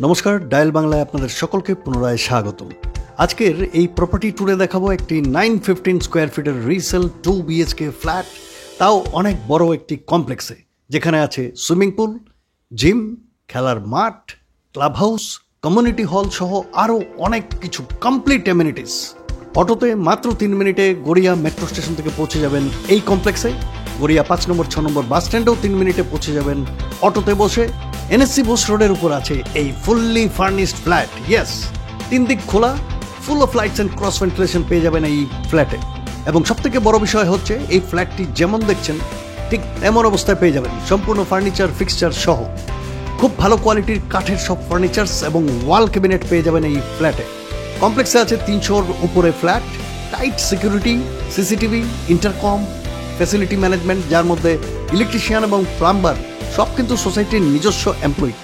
নমস্কার, ডায়াল বাংলায় আপনাদের সকলকে পুনরায় স্বাগতম। আজকের এই প্রপার্টি ট্যুরে দেখাবো একটি 915 স্কোয়ার ফিটের রিসেল 2 BHK ফ্ল্যাট, তাও অনেক বড় একটি কমপ্লেক্সে, যেখানে আছে সুইমিং পুল, জিম, খেলার মাঠ, ক্লাব হাউস, কমিউনিটি হল সহ আরও অনেক কিছু কমপ্লিট অ্যামিনিটিস। অটোতে মাত্র 3 মিনিটে গড়িয়া মেট্রো স্টেশন থেকে পৌঁছে যাবেন এই কমপ্লেক্সে। গড়িয়া 5 নম্বর 6 নম্বর বাস স্ট্যান্ডেও 3 মিনিটে পৌঁছে যাবেন অটোতে বসে। NSC বোস রোডের উপর আছে এই ফুললি ফার্নিশড ফ্ল্যাট। ইয়েস, 3 দিক খোলা, full of lights and cross ventilation পেয়ে যাবেন এই ফ্ল্যাটে। এবং সবথেকে বড় বিষয় হচ্ছে এই ফ্ল্যাটটি যেমন দেখছেন ঠিক এমন অবস্থায় পেয়ে যাবেন, সম্পূর্ণ ফার্নিচার ফিক্সচার সহ। খুব ভালো কোয়ালিটির কাঠের সব ফার্নিচার্স এবং ওয়াল ক্যাবিনেট পেয়ে যাবেন এই ফ্ল্যাটে। কমপ্লেক্সে আছে 300-র উপরে flat, tight security, CCTV, intercom, facility management, যার মধ্যে ইলেকট্রিশিয়ান এবং প্লাম্বার সব কিন্তু সোসাইটির নিজস্ব এমপ্লয়ি।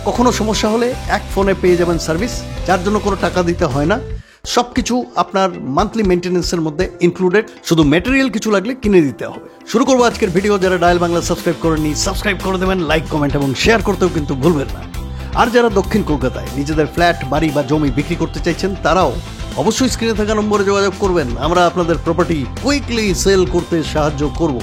কখনো সমস্যা হলে এক ফোনে পেয়ে যাবেন সার্ভিস, যার জন্য কোনো টাকা দিতে হয় না। সব কিছু আপনার মান্থলি মেনটেন্যান্সের মধ্যে ইনক্লুডেড, শুধু ম্যাটেরিয়াল কিছু লাগলে কিনে দিতে হবে। শুরু করবো আজকের ভিডিও। যারা ডায়াল বাংলা সাবস্ক্রাইব করেননি, সাবস্ক্রাইব করে দেবেন, লাইক, কমেন্ট এবং শেয়ার করতেও কিন্তু ভুলবেন না। আর যারা দক্ষিণ কলকাতায় নিজেদের ফ্ল্যাট, বাড়ি বা জমি বিক্রি করতে চাইছেন, তারাও অবশ্যই স্ক্রিনে থাকা নম্বরে যোগাযোগ করবেন। আমরা আপনাদের প্রপার্টি কুইকলি সেল করতে সাহায্য করব।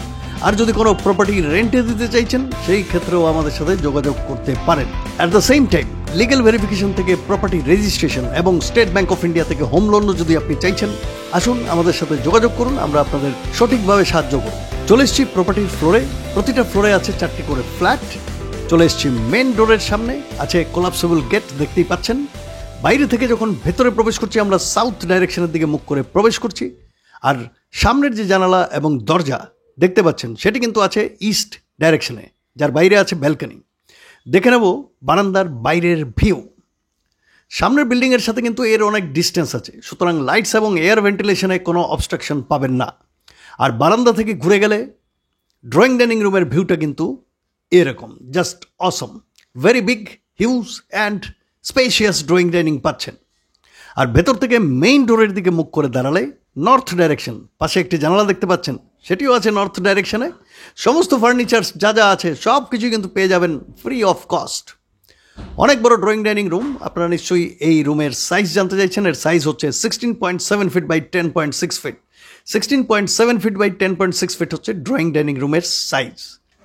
আর যদি কোনো প্রপার্টি রেন্টে দিতে চাইছেন, সেই ক্ষেত্রেও আমাদের সাথে যোগাযোগ করতে পারেন। At the same time legal verification থেকে প্রপার্টি রেজিস্ট্রেশন এবং স্টেট ব্যাংক অফ ইন্ডিয়া থেকে হোম লোনও যদি আপনি চাইছেন, আসুন আমাদের সাথে যোগাযোগ করুন, আমরা আপনাদের সঠিকভাবে সাহায্য করব। চলে এসেছি প্রপার্টির ফ্লোরে। প্রতিটা ফ্লোরে আছে 4টি করে ফ্ল্যাট। চলে এসেছি মেন ডোরের সামনে, আছে কোলাপসেবল গেট, দেখতেই পাচ্ছেন। বাইরে থেকে যখন ভেতরে প্রবেশ করছি, আমরা সাউথ ডাইরেকশনের দিকে মুখ করে প্রবেশ করছি। আর সামনের যে জানালা এবং দরজা দেখতে পাচ্ছেন, সেটি কিন্তু আছে ইস্ট ডাইরেকশনে, যার বাইরে আছে ব্যালকনি। দেখে নেব বারান্দার বাইরের ভিউ। সামনের বিল্ডিংয়ের সাথে কিন্তু এর অনেক ডিস্টেন্স আছে, সুতরাং লাইটস এবং এয়ার ভেন্টিলেশনে কোনো অবস্ট্রাকশন পাবেন না। আর বারান্দা থেকে ঘুরে গেলে ড্রয়িং ডাইনিং রুমের ভিউটা কিন্তু এরকম, just Assam, very big, huge and spacious drawing dining পাচ্ছেন। আর ভেতর থেকে মেইন ডোরের দিকে মুখ করে দাঁড়ালে নর্থ ডাইরেকশন, পাশে একটি জানালা দেখতে পাচ্ছেন, সেটিও আছে নর্থ ডাইরেকশনে। সমস্ত ফার্নিচার্স যা যা আছে সব কিছু কিন্তু পেয়ে যাবেন ফ্রি অফ কস্ট। অনেক বড় ড্রয়িং ডাইনিং রুম। আপনারা নিশ্চয়ই এই রুমের সাইজ জানতে চাইছেন। এর সাইজ হচ্ছে 16.7 feet by 10.6 feet. 16.7 feet by 10.6 feet হচ্ছে ড্রয়িং ডাইনিং রুমের সাইজ।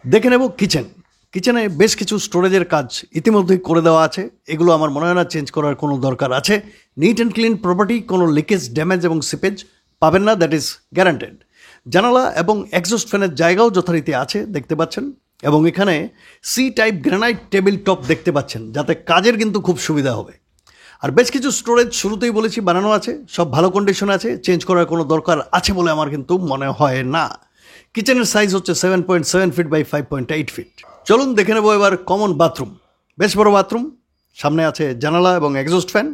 দেখে নেব কিচেন। কিচেনে বেশ কিছু স্টোরেজের কাজ ইতিমধ্যেই করে দেওয়া আছে। এগুলো আমার মনে হয় না চেঞ্জ করার কোনো দরকার আছে। নিট অ্যান্ড ক্লিন প্রপার্টি, কোনো লিকেজ, ড্যামেজ এবং সিপেজ পাবেন না, দ্যাট ইজ গ্যারান্টেড। জানালা এবং এক্সস্ট ফ্যানের জায়গাও যথারীতি আছে, দেখতে পাচ্ছেন। এবং এখানে C type granite table top দেখতে পাচ্ছেন, যাতে কাজের কিন্তু খুব সুবিধা হবে। আর বেশ কিছু স্টোরেজ শুরুতেই বলেছি বানানো আছে, সব ভালো কন্ডিশনে আছে, চেঞ্জ করার কোনো দরকার আছে বলে আমার কিন্তু মনে হয় না। কিচেনের সাইজ হচ্ছে 7.7 ফিট বাই 5.8 ফিট। চলুন দেখে নেবো এবার কমন বাথরুম। বেশ বড় বাথরুম, সামনে আছে জানালা এবং এক্সস্ট ফ্যান।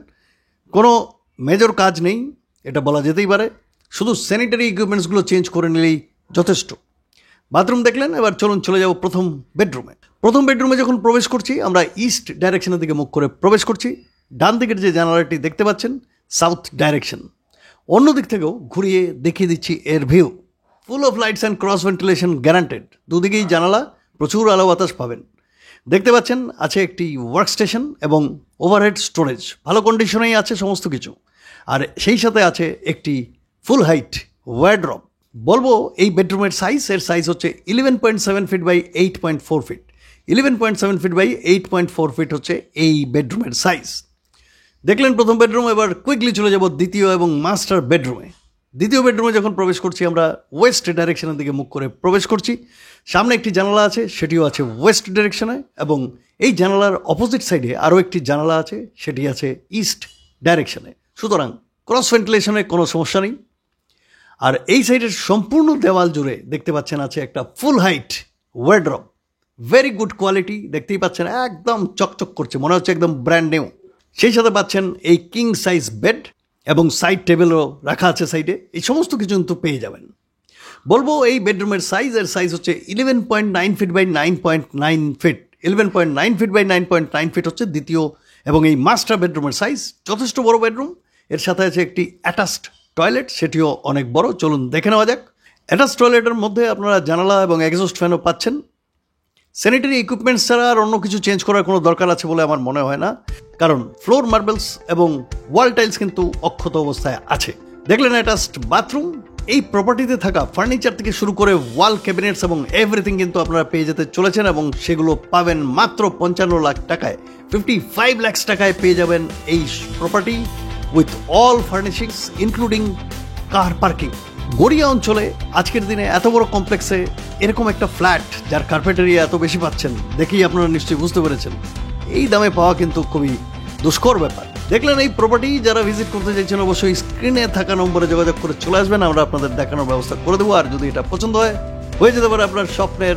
কোনো মেজর কাজ নেই, এটা বলা যেতেই পারে। শুধু স্যানিটারি ইকুইপমেন্টসগুলো চেঞ্জ করে নিলেই যথেষ্ট। বাথরুম দেখলেন, এবার চলুন চলে যাব প্রথম বেডরুমে। প্রথম বেডরুমে যখন প্রবেশ করছি, আমরা ইস্ট ডাইরেকশনের দিকে মুখ করে প্রবেশ করছি। ডান দিকের যে জানালাটি দেখতে পাচ্ছেন, সাউথ ডাইরেকশন। অন্য দিক থেকেও ঘুরিয়ে দেখিয়ে দিচ্ছি এর view. Full of lights and cross ventilation guaranteed. দুদিকেই জানালা, প্রচুর আলো বাতাস পাবেন। দেখতে পাচ্ছেন আছে একটি ওয়ার্ক স্টেশন এবং ওভারহেড স্টোরেজ, ভালো কন্ডিশনেই আছে সমস্ত কিছু। আর সেই সাথে আছে একটি ফুল হাইট ওয়ার্ড্রপ। বলবো এই বেডরুমের সাইজ, এর সাইজ হচ্ছে 11.7 feet by 8.4 feet. 11.7 feet by 8.4 feet হচ্ছে এই বেডরুমের সাইজ। দেখলেন প্রথম বেডরুম। এবার কুইকলি চলে যাব দ্বিতীয় এবং মাস্টার বেডরুমে। দ্বিতীয় বেডরুমে যখন প্রবেশ করছি, আমরা ওয়েস্ট ডাইরেকশনের দিকে মুখ করে প্রবেশ করছি। সামনে একটি জানালা আছে, সেটিও আছে ওয়েস্ট ডাইরেকশনে। এবং এই জানালার অপোজিট সাইডে আরও একটি জানালা আছে, সেটি আছে ইস্ট ডাইরেকশনে। সুতরাং ক্রস ভেন্টিলেশনের কোনো সমস্যা নেই। আর এই সাইডের সম্পূর্ণ দেওয়াল জুড়ে দেখতে পাচ্ছেন আছে একটা ফুল height wardrobe, very good quality. দেখতেই পাচ্ছেন একদম চকচক করছে, মনে হচ্ছে একদম ব্র্যান্ড নিউ। সেই সাথে পাচ্ছেন এই কিং সাইজ বেড এবং সাইড টেবিলও রাখা আছে সাইডে। এই সমস্ত কিছু কিন্তু পেয়ে যাবেন। বলবো এই বেডরুমের সাইজ, এর সাইজ হচ্ছে 11.9 feet by 9.9 feet. 11.9 feet by 9.9 feet হচ্ছে দ্বিতীয় এবং এই মাস্টার বেডরুমের সাইজ। যথেষ্ট বড় বেডরুম। এর সাথে আছে একটি অ্যাটাচড টয়লেট, সেটিও অনেক বড়। চলুন দেখে নেওয়া যাক। অ্যাটাচড টয়লেটের মধ্যে আপনারা জানালা এবং এক্সস্ট ফ্যানও পাচ্ছেন। স্যানিটারি ইকুইপমেন্টস ছাড়া আর অন্য কিছু চেঞ্জ করার কোনো দরকার আছে বলে আমার মনে হয় না, কারণ ফ্লোর মার্বেলস এবং ওয়াল টাইলস কিন্তু অক্ষত অবস্থায় আছে। দেখলেন অ্যাটাচড বাথরুম। এই প্রপার্টিতে থাকা ফার্নিচার থেকে শুরু করে ওয়াল ক্যাবিনেটস এবং এভরিথিং কিন্তু আপনারা পেয়ে যেতে চলেছেন, এবং সেগুলো পাবেন মাত্র 55 লাখ টাকায়। 55 লাখ টাকায় পেয়ে যাবেন এই property with all furnishings including car parking. Garia অঞ্চলে আজকের দিনে এত বড় কমপ্লেক্সে এরকম একটা ফ্ল্যাট যার কার্পেট এরিয়া এত বেশি পাচ্ছেন, দেখেই আপনারা নিশ্চয়ই বুঝতে পেরেছেন এই দামে পাওয়া কিন্তু খুবই দুষ্কর ব্যাপার। দেখলেন এই প্রপার্টি, যারা ভিজিট করতে চাইছেন অবশ্যই স্ক্রিনে থাকা নম্বরে যোগাযোগ করে চলে আসবেন, আমরা আপনাদের দেখানোর ব্যবস্থা করে দেবো। আর যদি এটা পছন্দ হয়, হয়ে যেতে পারে আপনার স্বপ্নের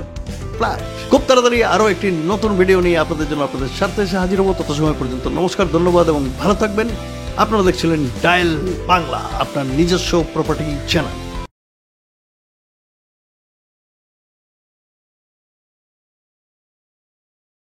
ফ্ল্যাট। খুব তাড়াতাড়ি আরও একটি নতুন ভিডিও নিয়ে আপনাদের জন্য আপনাদের সাথে এসে হাজির হবো। তত সময় পর্যন্ত নমস্কার, ধন্যবাদ এবং ভালো থাকবেন। আপনারা দেখছিলেন ডায়াল বাংলা, আপনার নিজস্ব প্রপার্টি চ্যানেল।